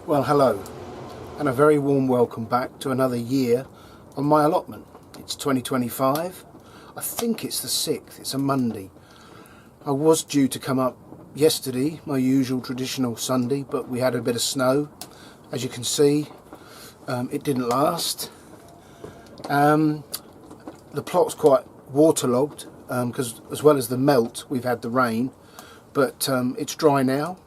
Well, hello, and a very warm welcome back to another year on my allotment. It's 2025. I think it's the 6th. It's a Monday. I was due to come up yesterday, my usual traditional Sunday, but we had a bit of snow. As you can see, it didn't last. The plot's quite waterlogged because as well as the melt, we've had the rain, but it's dry now.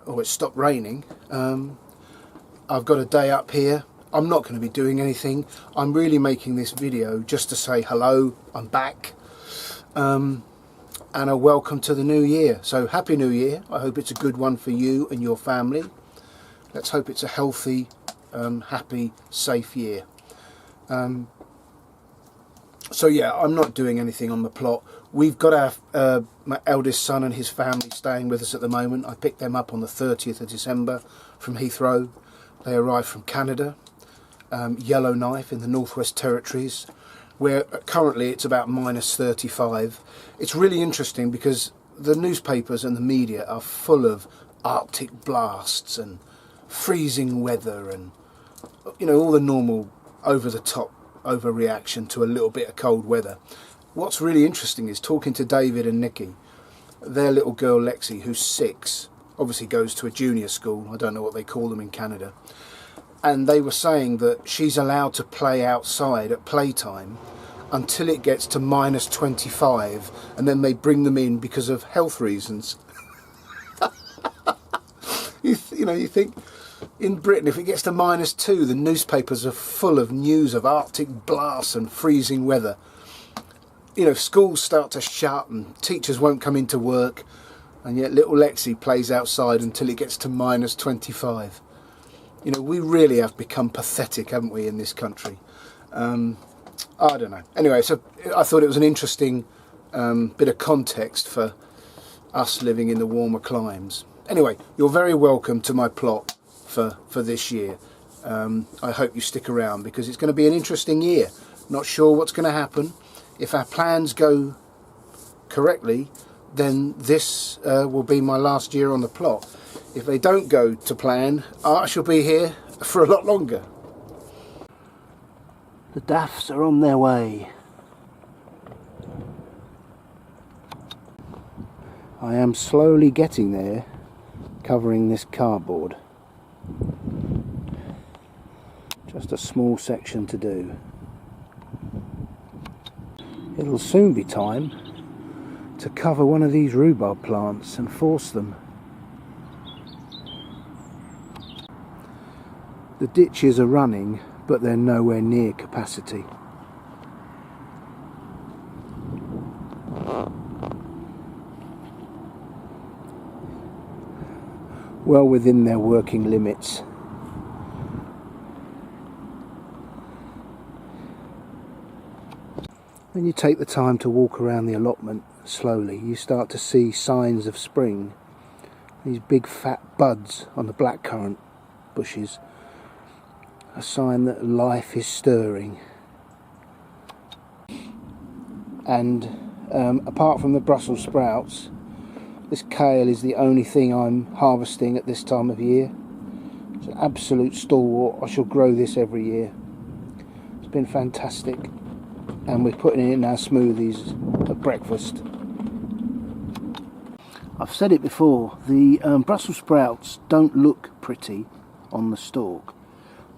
Or it's stopped raining. I've got a day up here. I'm not going to be doing anything. I'm really making this video just to say hello, I'm back, and a welcome to the new year. So happy new year. I hope it's a good one for you and your family. Let's hope it's a healthy, happy, safe year. So yeah, I'm not doing anything on the plot. We've got my eldest son and his family staying with us at the moment. I picked them up on the 30th of December from Heathrow. They arrived from Canada, Yellowknife in the Northwest Territories, where currently it's about -35. It's really interesting because the newspapers and the media are full of Arctic blasts and freezing weather and, you know, all the normal over-the-top overreaction to a little bit of cold weather. What's really interesting is talking to David and Nikki. Their little girl Lexi, who's 6, obviously goes to a junior school. I don't know what they call them in Canada. And they were saying that she's allowed to play outside at playtime until it gets to -25, and then they bring them in because of health reasons. You think in Britain, if it gets to -2, the newspapers are full of news of Arctic blasts and freezing weather. You know, schools start to shut and teachers won't come into work, and yet little Lexi plays outside until it gets to -25. You know, we really have become pathetic, haven't we, in this country? I don't know. Anyway, so I thought it was an interesting bit of context for us living in the warmer climes. Anyway, you're very welcome to my plot for this year. I hope you stick around because it's going to be an interesting year. Not sure what's going to happen. If our plans go correctly, then this will be my last year on the plot. If they don't go to plan, I shall be here for a lot longer. The daffs are on their way. I am slowly getting there, covering this cardboard. Just a small section to do. It'll soon be time to cover one of these rhubarb plants and force them. The ditches are running, but they're nowhere near capacity. Well within their working limits. When you take the time to walk around the allotment slowly, you start to see signs of spring. These big fat buds on the blackcurrant bushes, a sign that life is stirring. And apart from the Brussels sprouts, this kale is the only thing I'm harvesting at this time of year. It's an absolute stalwart. I shall grow this every year. It's been fantastic. And we're putting it in our smoothies at breakfast. I've said it before, the Brussels sprouts don't look pretty on the stalk,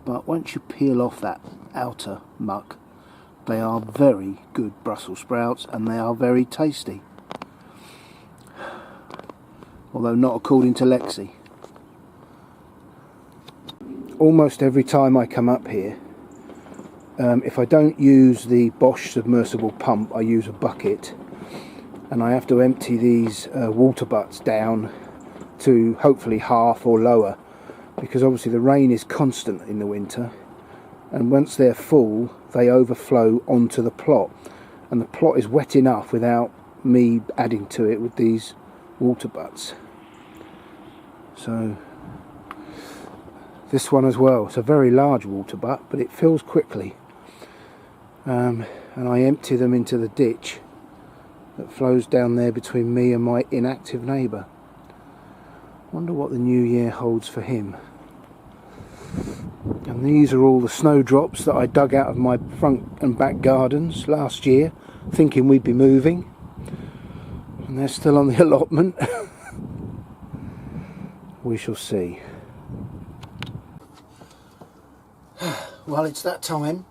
but once you peel off that outer muck, they are very good Brussels sprouts and they are very tasty. Although not according to Lexi. Almost every time I come up here, if I don't use the Bosch submersible pump, I use a bucket, and I have to empty these water butts down to hopefully half or lower, because obviously the rain is constant in the winter, and once they're full they overflow onto the plot, and the plot is wet enough without me adding to it with these water butts. So this one as well, it's a very large water butt, but it fills quickly. And I empty them into the ditch that flows down there between me and my inactive neighbour. Wonder what the new year holds for him. And these are all the snowdrops that I dug out of my front and back gardens last year, thinking we'd be moving. And they're still on the allotment. We shall see. Well, it's that time.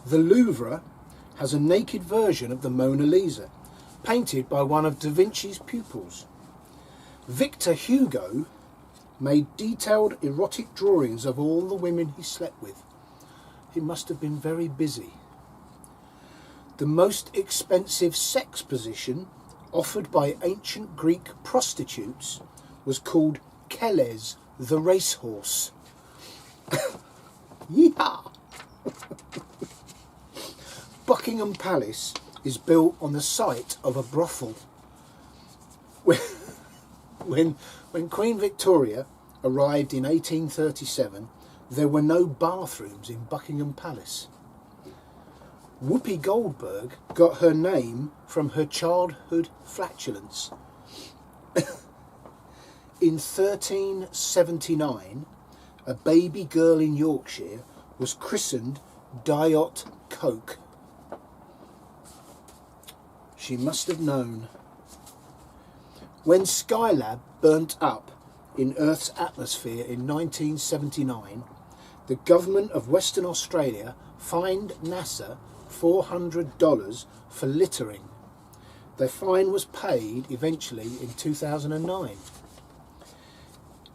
The Louvre has a naked version of the Mona Lisa, painted by one of Da Vinci's pupils. Victor Hugo made detailed erotic drawings of all the women he slept with. He must have been very busy. The most expensive sex position offered by ancient Greek prostitutes was called Keles, the racehorse. Yeehaw! Buckingham Palace is built on the site of a brothel. When Queen Victoria arrived in 1837, there were no bathrooms in Buckingham Palace. Whoopi Goldberg got her name from her childhood flatulence. In 1379, a baby girl in Yorkshire was christened Diot Coke. She must have known. When Skylab burnt up in Earth's atmosphere in 1979, the government of Western Australia fined NASA $400 for littering. The fine was paid eventually in 2009.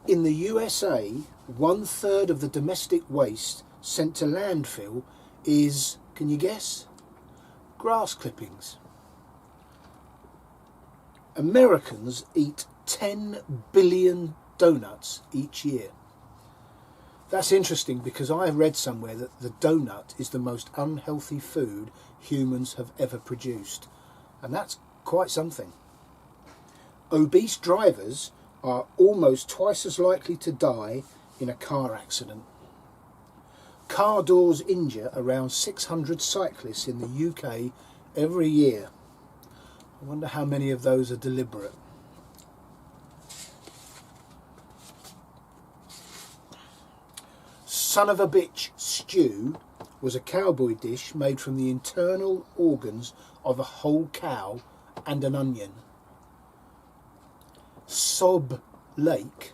In the USA, 1/3 of the domestic waste sent to landfill is, can you guess? Grass clippings. Americans eat 10 billion donuts each year. That's interesting because I read somewhere that the donut is the most unhealthy food humans have ever produced. And that's quite something. Obese drivers are almost twice as likely to die in a car accident. Car doors injure around 600 cyclists in the UK every year. I wonder how many of those are deliberate. Son of a bitch stew was a cowboy dish made from the internal organs of a whole cow and an onion. Sob Lake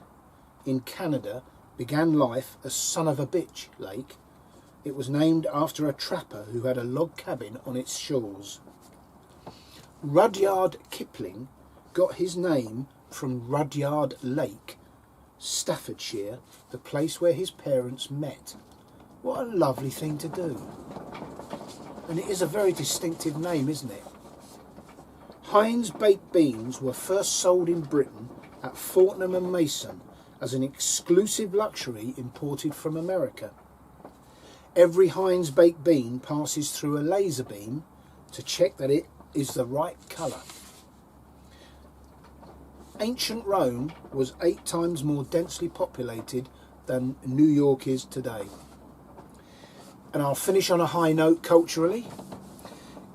in Canada began life as Son of a Bitch Lake. It was named after a trapper who had a log cabin on its shores. Rudyard Kipling got his name from Rudyard Lake, Staffordshire, the place where his parents met. What a lovely thing to do. And it is a very distinctive name, isn't it? Heinz baked beans were first sold in Britain at Fortnum and Mason as an exclusive luxury imported from America. Every Heinz baked bean passes through a laser beam to check that it is the right colour. Ancient Rome was 8 times more densely populated than New York is today. And I'll finish on a high note culturally.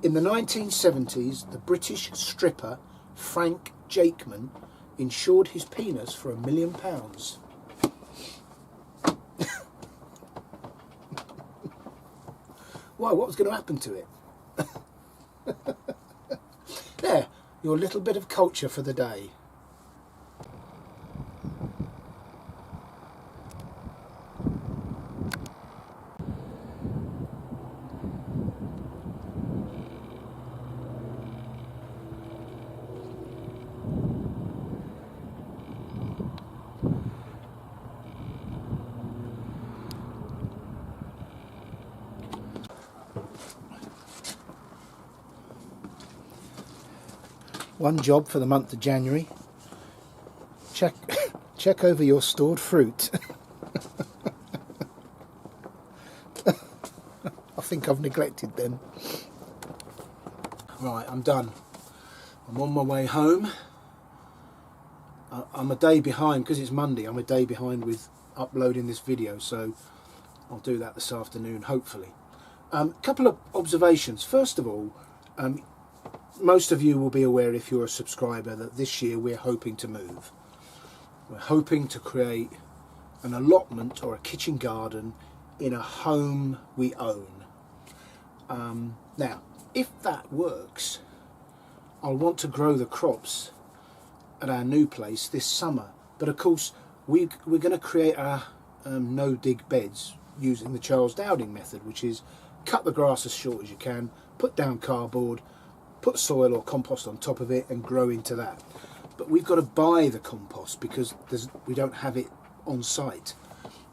In the 1970s, the British stripper Frank Jakeman insured his penis for £1 million. Why, what was going to happen to it? There, your little bit of culture for the day. One job for the month of January. Check over your stored fruit. I think I've neglected them. Right, I'm done. I'm on my way home. I'm a day behind because it's Monday. I'm a day behind with uploading this video, so I'll do that this afternoon, hopefully. Couple of observations. First of all, most of you will be aware, if you're a subscriber, that this year we're hoping to move. We're hoping to create an allotment or a kitchen garden in a home we own. Now, if that works, I'll want to grow the crops at our new place this summer. But of course, we're going to create our no-dig beds using the Charles Dowding method, which is cut the grass as short as you can, put down cardboard, put soil or compost on top of it and grow into that. But we've got to buy the compost because we don't have it on site,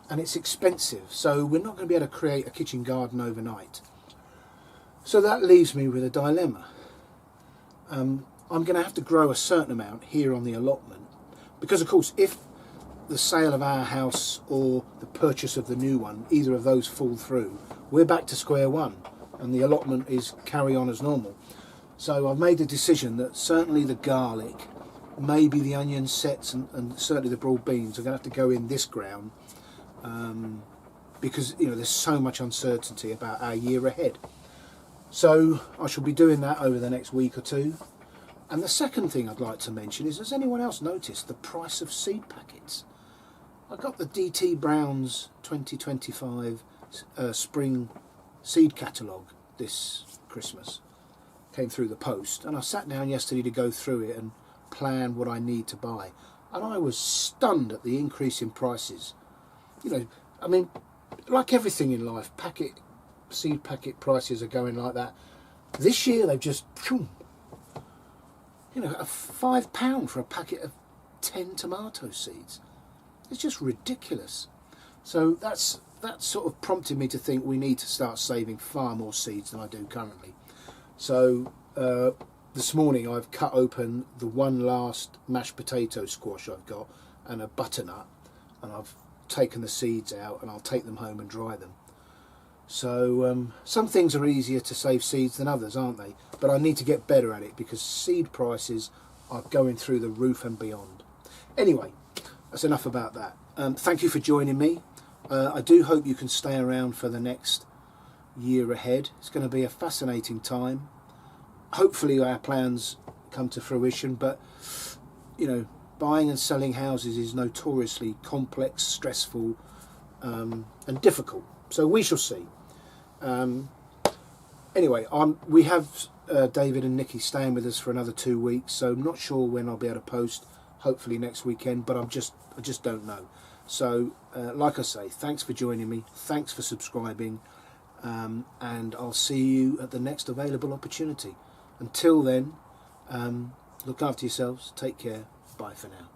and it's expensive, so we're not going to be able to create a kitchen garden overnight. So that leaves me with a dilemma. I'm going to have to grow a certain amount here on the allotment, because of course if the sale of our house or the purchase of the new one, either of those fall through, we're back to square one and the allotment is carry on as normal. So I've made the decision that certainly the garlic, maybe the onion sets and certainly the broad beans are going to have to go in this ground, because there's so much uncertainty about our year ahead. So I shall be doing that over the next week or two. And the second thing I'd like to mention is, has anyone else noticed the price of seed packets? I got the DT Brown's 2025 spring seed catalogue this Christmas. Came through the post, and I sat down yesterday to go through it and plan what I need to buy. And I was stunned at the increase in prices. I mean, like everything in life, seed packet prices are going like that. This year they've just, £5 for a packet of 10 tomato seeds. It's just ridiculous. So that sort of prompted me to think we need to start saving far more seeds than I do currently. So this morning I've cut open the one last mashed potato squash I've got and a butternut, and I've taken the seeds out and I'll take them home and dry them. So some things are easier to save seeds than others, aren't they? But I need to get better at it because seed prices are going through the roof and beyond. Anyway, that's enough about that. Thank you for joining me. I do hope you can stay around for the next year ahead. It's going to be a fascinating time. Hopefully our plans come to fruition, but buying and selling houses is notoriously complex, stressful, and difficult. So we shall see. Anyway, we have David and Nikki staying with us for another 2 weeks, so I'm not sure when I'll be able to post. Hopefully next weekend, but I just don't know. So like I say, thanks for joining me, thanks for subscribing, and I'll see you at the next available opportunity. Until then, look after yourselves, take care, bye for now.